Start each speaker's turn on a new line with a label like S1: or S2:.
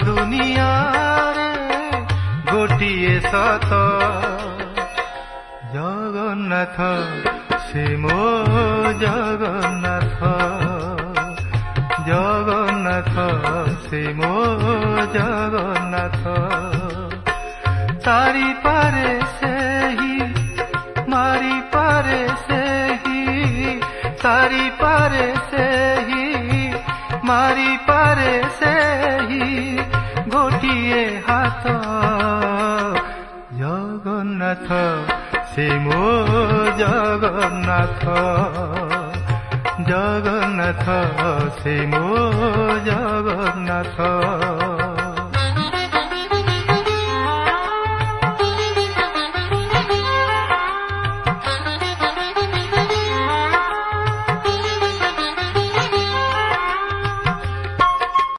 S1: दुनियारे गोटिए सत जगन्नाथ से मो जगन्नाथ जगन्नाथ से मो जगन्नाथ तारी पारे से ही मारी पारे से ही तारी पारे से ही मारी पारे से ही गोटिए हाथ जगन्नाथ से मो जगन्नाथ जगन्नाथ से मो जगन्नाथ।